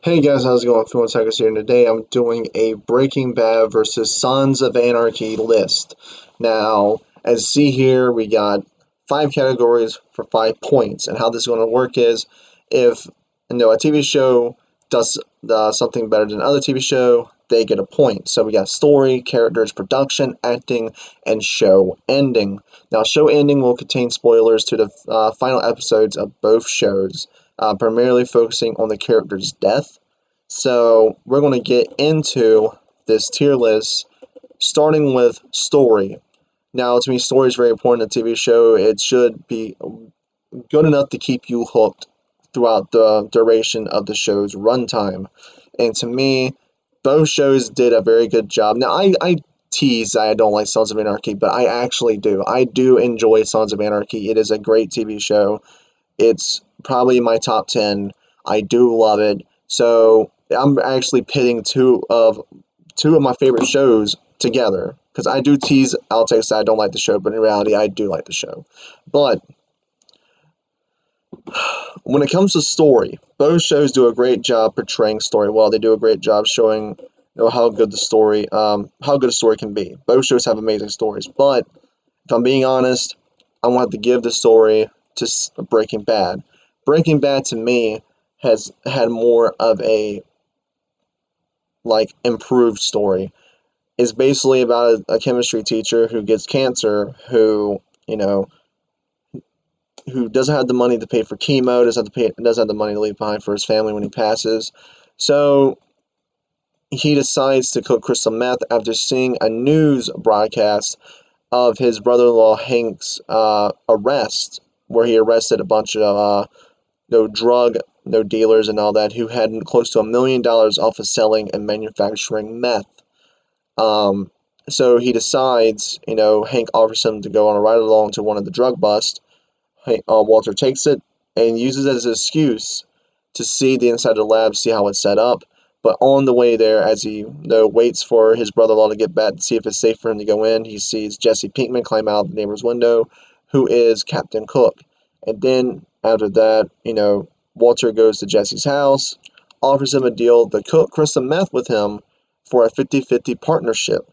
Hey guys, how's it going? Phil Tuckers here, and today I'm doing a Breaking Bad versus Sons of Anarchy list. Now, as you see here, we got 5 categories for 5 points, and how this is going to work is if a TV show does something better than another TV show, they get a point. So we got story, characters, production, acting, and show ending. Now, show ending will contain spoilers to the final episodes of both shows, primarily focusing on the character's death. So we're going to get into this tier list, starting with story. Now, to me, story is very important in a TV show. It should be good enough to keep you hooked throughout the duration of the show's runtime. And to me, both shows did a very good job. Now, I tease that I don't like Sons of Anarchy, but I actually do. I do enjoy Sons of Anarchy. It is a great TV show. It's probably my top 10. I do love it. So I'm actually pitting two of my favorite shows together because I do tease outtakes that I don't like the show, but in reality, I do like the show. But when it comes to story, both shows do a great job portraying story well. They do a great job showing how good how good a story can be. Both shows have amazing stories, but if I'm being honest, I want to give the story to Breaking Bad. Breaking Bad to me has had more of a improved story. It's basically about a chemistry teacher who gets cancer, who doesn't have the money to pay for chemo, doesn't have the money to leave behind for his family when he passes. So he decides to cook crystal meth after seeing a news broadcast of his brother-in-law Hank's arrest, where he arrested a bunch of drug dealers and all that who had close to $1 million off of selling and manufacturing meth. Um, so he decides, Hank offers him to go on a ride along to one of the drug busts. Walter takes it and uses it as an excuse to see the inside of the lab, see how it's set up. But on the way there, as he waits for his brother-in-law to get back to see if it's safe for him to go in, he sees Jesse Pinkman climb out the neighbor's window, who is Captain Cook. And then after that, Walter goes to Jesse's house, offers him a deal to cook crystal meth with him for a 50-50 partnership.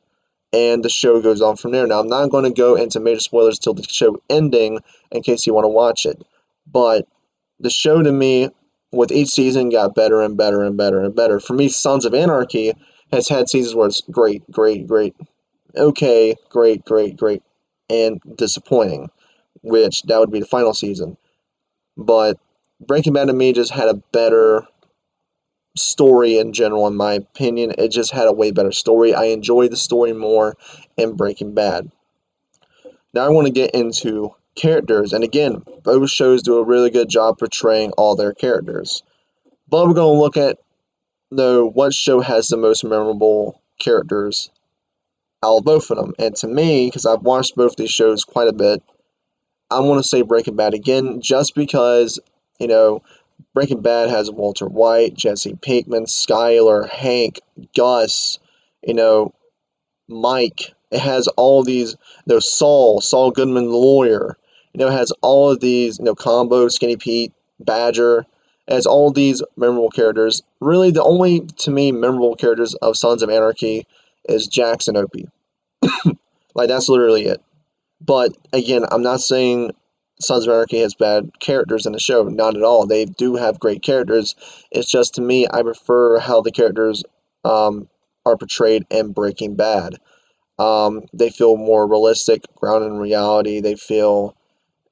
And the show goes on from there. Now, I'm not going to go into major spoilers till the show ending in case you want to watch it. But the show to me, with each season, got better and better and better and better. For me, Sons of Anarchy has had seasons where it's great, great, great, okay, great, great, great, and disappointing, which that would be the final season. But Breaking Bad to me just had a better story in general, in my opinion. It just had a way better story. I enjoyed the story more in Breaking Bad. Now I want to get into characters, and again, both shows do a really good job portraying all their characters. But we're going to look at what show has the most memorable characters out of both of them. And to me, because I've watched both these shows quite a bit, I want to say Breaking Bad again, just because Breaking Bad has Walter White, Jesse Pinkman, Skyler, Hank, Gus, you know, Mike. It has all these, Saul Goodman, the lawyer. It has all of these, Combo, Skinny Pete, Badger. It has all these memorable characters. Really, the only, to me, memorable characters of Sons of Anarchy is Jax and Opie. Like, that's literally it. But, again, I'm not saying Sons of Anarchy has bad characters in the show. Not at all. They do have great characters. It's just, to me, I prefer how the characters are portrayed in Breaking Bad. They feel more realistic, grounded in reality. They feel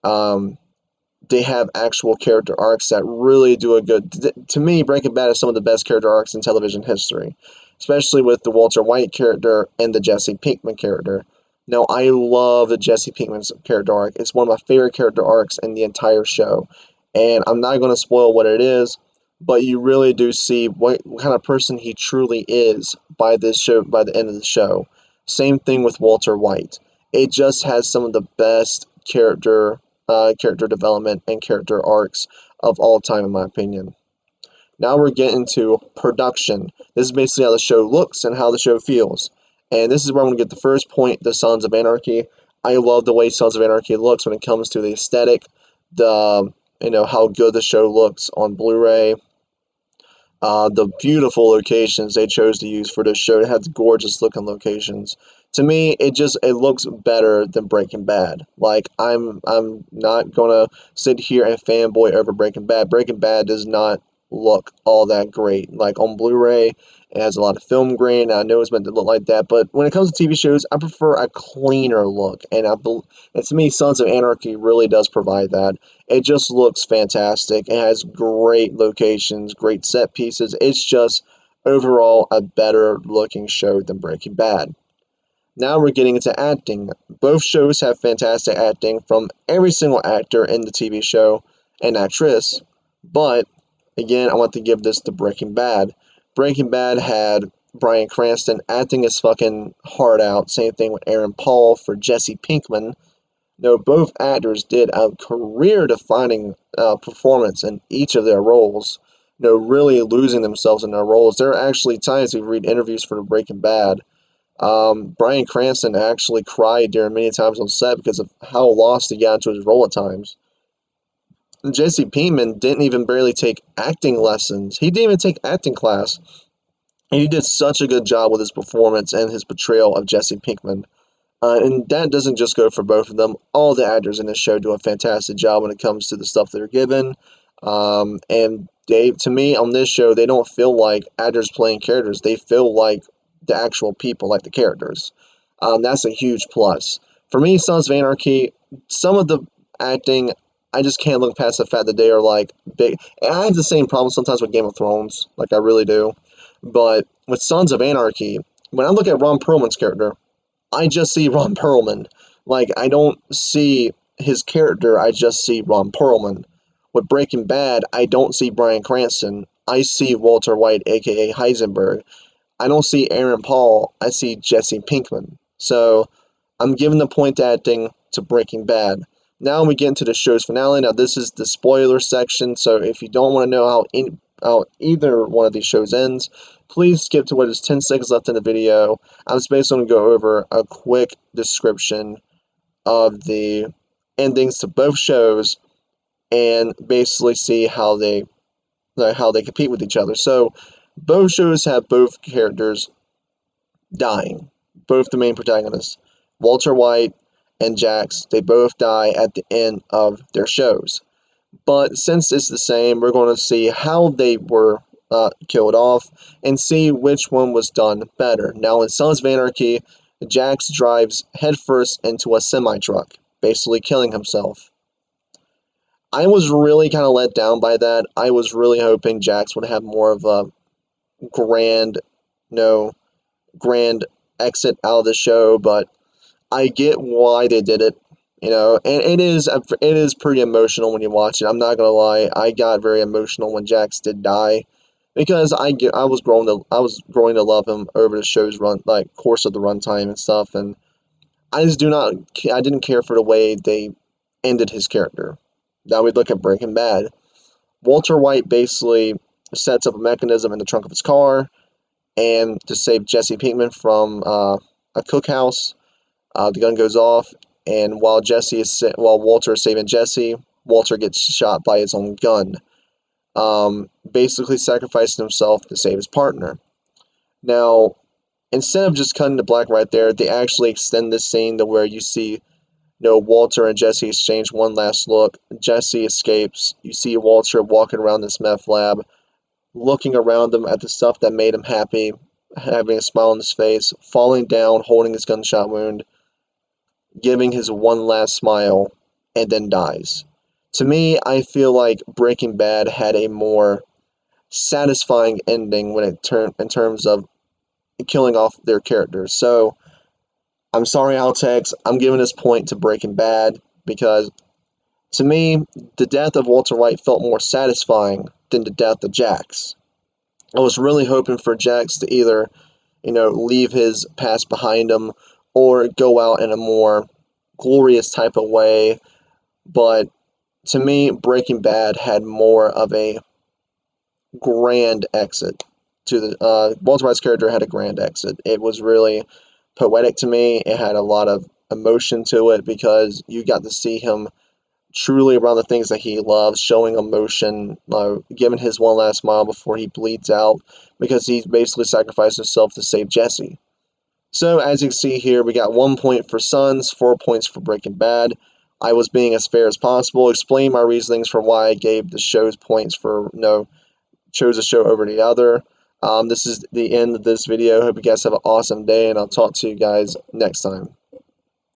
they have actual character arcs that really do a good. To me, Breaking Bad is some of the best character arcs in television history, especially with the Walter White character and the Jesse Pinkman character. Now, I love the Jesse Pinkman's character arc. It's one of my favorite character arcs in the entire show, and I'm not going to spoil what it is, but you really do see what kind of person he truly is by the end of the show. Same thing with Walter White. It just has some of the best character development and character arcs of all time, in my opinion. Now we're getting to production. This is basically how the show looks and how the show feels. And this is where I'm going to get the first point, the Sons of Anarchy. I love the way Sons of Anarchy looks when it comes to the aesthetic, how good the show looks on Blu-ray, The beautiful locations they chose to use for this show. It had gorgeous looking locations. To me, it looks better than Breaking Bad. Like I'm not gonna sit here and fanboy over Breaking Bad. Breaking Bad does not look all that great. Like on Blu-ray, it has a lot of film grain. I know it's meant to look like that, but when it comes to TV shows, I prefer a cleaner look. And to me, Sons of Anarchy really does provide that. It just looks fantastic. It has great locations, great set pieces. It's just overall a better looking show than Breaking Bad. Now we're getting into acting. Both shows have fantastic acting from every single actor in the TV show and actress, but again, I want to give this to Breaking Bad. Breaking Bad had Bryan Cranston acting his fucking heart out. Same thing with Aaron Paul for Jesse Pinkman. No, both actors did a career-defining performance in each of their roles. No, really losing themselves in their roles. There are actually times we read interviews for Breaking Bad. Bryan Cranston actually cried during many times on set because of how lost he got into his role at times. Jesse Pinkman didn't even barely take acting lessons. He didn't even take acting class. And he did such a good job with his performance and his portrayal of Jesse Pinkman. And that doesn't just go for both of them. All the actors in this show do a fantastic job when it comes to the stuff they're given. And they, to me, on this show, they don't feel like actors playing characters. They feel like the actual people, like the characters. That's a huge plus. For me, Sons of Anarchy, some of the acting, I just can't look past the fact that they are like big. And I have the same problem sometimes with Game of Thrones, like I really do. But with Sons of Anarchy, when I look at Ron Perlman's character, I just see Ron Perlman. Like, I don't see his character, I just see Ron Perlman. With Breaking Bad, I don't see Bryan Cranston. I see Walter White, aka Heisenberg. I don't see Aaron Paul, I see Jesse Pinkman. So, I'm giving the point acting to Breaking Bad. Now we get into the show's finale. Now, this is the spoiler section, so if you don't want to know how either one of these shows ends, please skip to what is 10 seconds left in the video. I'm just basically going to go over a quick description of the endings to both shows and basically see how they compete with each other. So both shows have both characters dying, both the main protagonists, Walter White and Jax. They both die at the end of their shows. But since it's the same, we're going to see how they were killed off and see which one was done better. Now, in Sons of Anarchy, Jax drives headfirst into a semi truck, basically killing himself. I was really kind of let down by that. I was really hoping Jax would have more of a grand, no, grand exit out of the show, but I get why they did it, and it is pretty emotional when you watch it. I'm not gonna lie, I got very emotional when Jax did die because I was growing to love him over the show's run, like course of the runtime and stuff, and I didn't care for the way they ended his character. Now we look at Breaking Bad. Walter White basically sets up a mechanism in the trunk of his car and to save Jesse Pinkman from a cookhouse. The gun goes off, and while Walter is saving Jesse, Walter gets shot by his own gun, basically sacrificing himself to save his partner. Now, instead of just cutting to black right there, they actually extend this scene to where you see, Walter and Jesse exchange one last look. Jesse escapes. You see Walter walking around this meth lab, looking around him at the stuff that made him happy, having a smile on his face, falling down, holding his gunshot wound, giving his one last smile, and then dies. To me, I feel like Breaking Bad had a more satisfying ending in terms of killing off their characters. So I'm sorry, Altex. I'm giving this point to Breaking Bad because to me, the death of Walter White felt more satisfying than the death of Jax. I was really hoping for Jax to either, leave his past behind him or go out in a more glorious type of way. But to me, Breaking Bad had more of a grand exit. To the Walter White's character had a grand exit. It was really poetic to me. It had a lot of emotion to it because you got to see him truly around the things that he loves, showing emotion, giving his one last smile before he bleeds out, because he basically sacrificed himself to save Jesse. So as you can see here, we got 1 point for Sons, 4 points for Breaking Bad. I was being as fair as possible, explaining my reasonings for why I gave the show's points for chose a show over the other. This is the end of this video. Hope you guys have an awesome day, and I'll talk to you guys next time.